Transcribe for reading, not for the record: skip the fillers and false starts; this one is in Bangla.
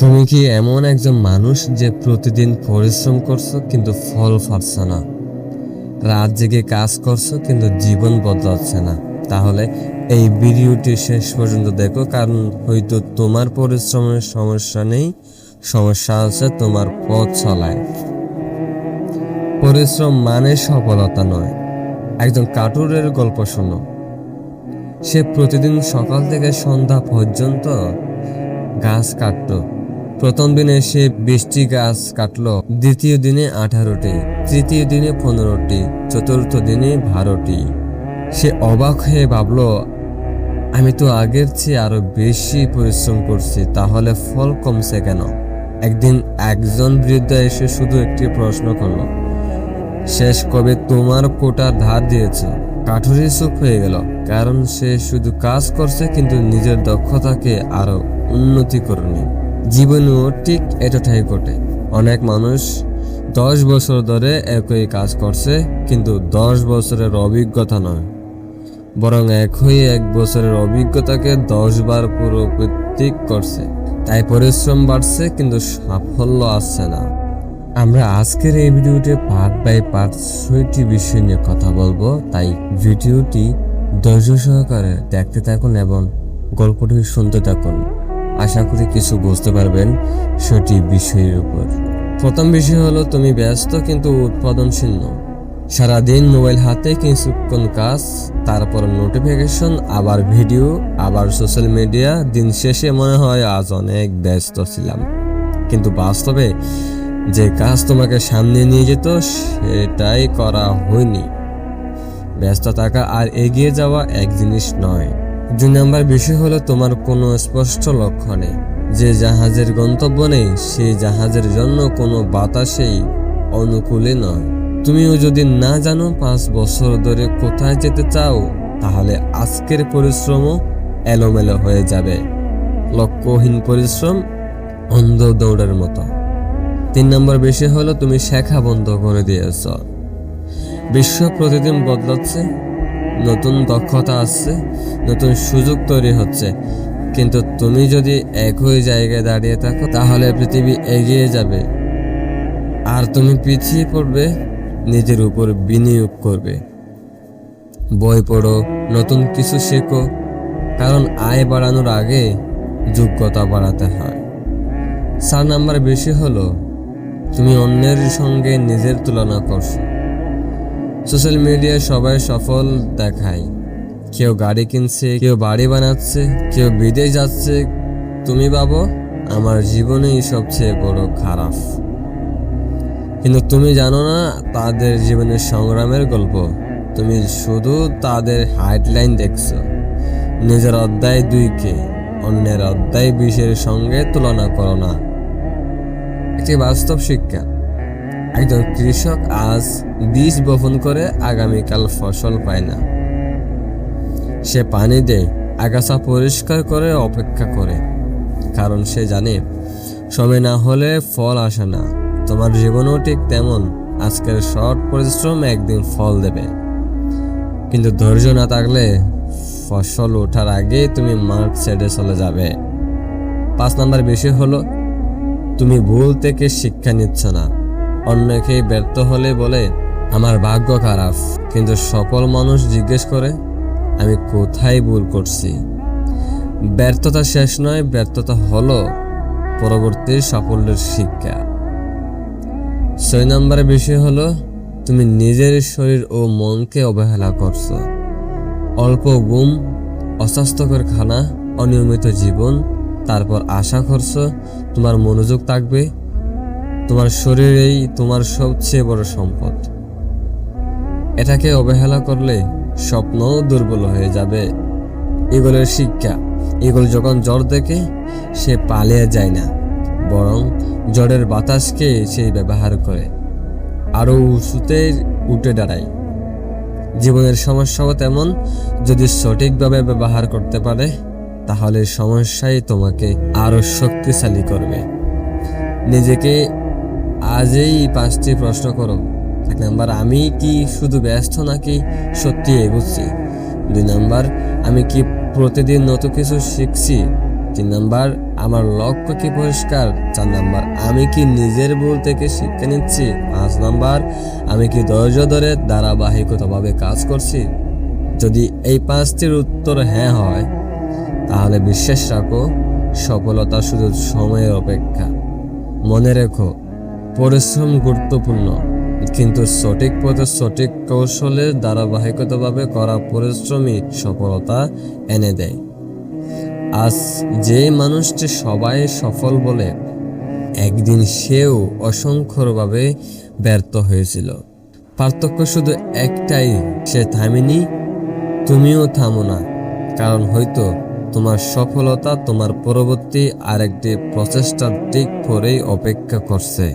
তুমি কি এমন একজন মানুষ যে প্রতিদিন পরিশ্রম করছো কিন্তু ফল পাচ্ছ না? রাত জেগে কাজ করছো কিন্তু জীবন বদলাচ্ছে না? তাহলে এই ভিডিওটি শেষ পর্যন্ত দেখো, কারণ হয়তো তোমার পরিশ্রমের সমস্যা নেই, সমস্যা আছে তোমার পথ চলায়। পরিশ্রম মানে সফলতা নয়। একজন কাঠুরের গল্প শোনো। সে প্রতিদিন সকাল থেকে সন্ধ্যা পর্যন্ত গাছ কাটতো। প্রথম দিনে সে 20টি গাছ কাটলো, দ্বিতীয় দিনে 18টি, তৃতীয় দিনে 15টি, চতুর্থ দিনে 12টি। সে অবাক হয়ে ভাবলো, আমি তো আগের চেয়ে আরো বেশি পরিশ্রম করছি, তাহলে ফল কমছে কেন? একদিন একজন বৃদ্ধ এসে শুধু একটি প্রশ্ন করলো, শেষ কবে তোমার কোটা ধার দিয়েছ? কাঠুরে চুপ হয়ে গেল, কারণ সে শুধু কাজ করছে কিন্তু নিজের দক্ষতাকে আরো উন্নতি করেনি। জীবনেও ঠিক এতটাই ঘটে। অনেক মানুষ 10 বছর ধরে একই কাজ করছে, কিন্তু 10 বছরের অভিজ্ঞতা নয়, বরং এক বছরের অভিজ্ঞতাকে 10 বার পুনরাবৃত্তি করছে। তাই পরিশ্রম বাড়ছে কিন্তু সাফল্য আসছে না। আমরা আজকের এই ভিডিওতে পার্ট বাই পার্ট 6টি বিষয় নিয়ে কথা বলবো, তাই ভিডিওটি ধৈর্য সহকারে দেখতে থাকুন এবং গল্পটি শুনতে থাকুন। আশা করি কিছু বুঝতে পারবেন 6টি বিষয়ের উপর। প্রথম বিষয় হলো, তুমি ব্যস্ত কিন্তু উৎপাদনশীল নও। সারাদিন মোবাইল হাতে, কিছুক্ষণ কাজ, তারপর নোটিফিকেশন, আবার ভিডিও, আবার সোশ্যাল মিডিয়া। দিন শেষে মনে হয় আজ অনেক ব্যস্ত ছিলাম, কিন্তু বাস্তবে যে কাজ তোমাকে সামনে নিয়ে যেত সেটাই করা হয়নি। ব্যস্ত থাকা আর এগিয়ে যাওয়া এক জিনিস নয়। 2 নম্বর বিষয় হলো, তোমার কোনো স্পষ্ট লক্ষ্য নেই। যে জাহাজের গন্তব্য নেই সেই জাহাজের জন্য কোনো বাতাসেই অনুকূলে নয়। তুমিও যদি না জানো 5 বছর ধরে কোথায় যেতে চাও, তাহলে আজকের পরিশ্রমও এলোমেলো হয়ে যাবে। লক্ষ্যহীন পরিশ্রম অন্ধ দৌড়ের মতো। 3 নম্বর বিষয় হলো, তুমি শেখা বন্ধ করে দিয়েছ। বিশ্ব প্রতিদিন বদলাচ্ছে, নতুন দক্ষতা আসছে, নতুন সুযোগ তৈরি হচ্ছে, কিন্তু তুমি যদি একই জায়গায় দাঁড়িয়ে থাকো তাহলে পৃথিবী এগিয়ে যাবে আর তুমি পিছিয়ে পড়বে। নিজের উপর বিনিয়োগ করবে, বই পড়ো, নতুন কিছু শেখো, কারণ আয় বাড়ানোর আগে যোগ্যতা বাড়াতে হয়। 4 নম্বর বিষয় হলো, তুমি অন্যের সঙ্গে নিজের তুলনা করছো। সোশ্যাল মিডিয়ায় সবাই সফল দেখায়, কেউ গাড়ি কিনছে, কেউ বাড়ি বানাচ্ছে, কেউ বিদেশ যাচ্ছে। তুমি ভাবো আমার জীবনেই সবচেয়ে বড় খারাপ, কিন্তু তুমি জানো না তাদের জীবনের সংগ্রামের গল্প। তুমি শুধু তাদের হাইডলাইন দেখছো। নিজের অধ্যায় 2কে অন্যের অধ্যায় 20-এর সঙ্গে তুলনা করো না। একটি বাস্তব শিক্ষা, একজন কৃষক আজ বীজ বপন করে আগামীকাল ফসল পায় না। সে পানি দেয়, আগাছা পরিষ্কার করে, অপেক্ষা করে, কারণ সে জানে সময় না হলে ফল আসে না। তোমার জীবনও ঠিক তেমন। আজকের শর্ট পরিশ্রম একদিন ফল দেবে, কিন্তু ধৈর্য না থাকলে ফসল ওঠার আগে তুমি মাঠ ছেড়ে চলে যাবে। 5 নম্বর বিষয় হলো, তুমি ভুল থেকে শিক্ষা নিচ্ছ না। অন্যকে ব্যর্থ হলে বলে আমার ভাগ্য খারাপ, কিন্তু সফল মানুষ জিজ্ঞেস করে আমি কোথায় ভুল করছি। ব্যর্থতা শেষ নয়, ব্যর্থতা হলো পরবর্তী সাফল্যের শিক্ষা। 6 নম্বর বিষয় হলো, তুমি নিজের শরীর ও মনকে অবহেলা করছো। অল্প ঘুম, অস্বাস্থ্যকর খানা, অনিয়মিত জীবন, তারপর আশা করছো তোমার মনোযোগ থাকবে। তোমার শরীরেই তোমার সবচেয়ে বড় সম্পদ। এটাকে অবহেলা করলে স্বপ্নও দুর্বল হয়ে যাবে। এগুলোর শিক্ষা, এগুলো যখন ঝড় দেখে সে পালিয়ে যায় না, বরং ঝড়ের বাতাসকে সে ব্যবহার করে আরো উঁচুতে উঠে দাঁড়ায়। জীবনের সমস্যাও তেমন। যদি সঠিকভাবে ব্যবহার করতে পারে তাহলে সমস্যাই তোমাকে আরো শক্তিশালী করবে। নিজেকে আজই 5টি প্রশ্ন করো। 1 নম্বর, আমি কি শুধু ব্যস্ত নাকি সত্যি এগুচ্ছি? 2 নম্বর, আমি কি প্রতিদিন নতুন কিছু শিখছি? 3 নাম্বার, আমার লক্ষ্য কি পরিষ্কার? 4 নাম্বার, আমি কি নিজের ভুল থেকে শিক্ষা নিচ্ছি? 5 নাম্বার, আমি কি ধৈর্য ধরে ধারাবাহিকতাভাবে কাজ করছি? যদি এই 5টির উত্তর হ্যাঁ হয়, তাহলে বিশ্বাস রাখো, সফলতা শুধু সময়ের অপেক্ষা। মনে রেখো, পরিশ্রম গুরুত্বপূর্ণ, কিন্তু সঠিক পথে সঠিক কৌশলে ধারাবাহিকতাভাবে করা পরিশ্রমই সফলতা এনে দেয়। আজ যে মানুষটি সবাই সফল বলে, একদিন সেও অসংখ্যভাবে ব্যর্থ হয়েছিল। পার্থক্য শুধু একটাই, সে থামেনি, তুমিও থামো না। কারণ হয়তো তোমার সফলতা তোমার পরবর্তী আরেকটি প্রচেষ্টার ঠিক পরেই অপেক্ষা করছে।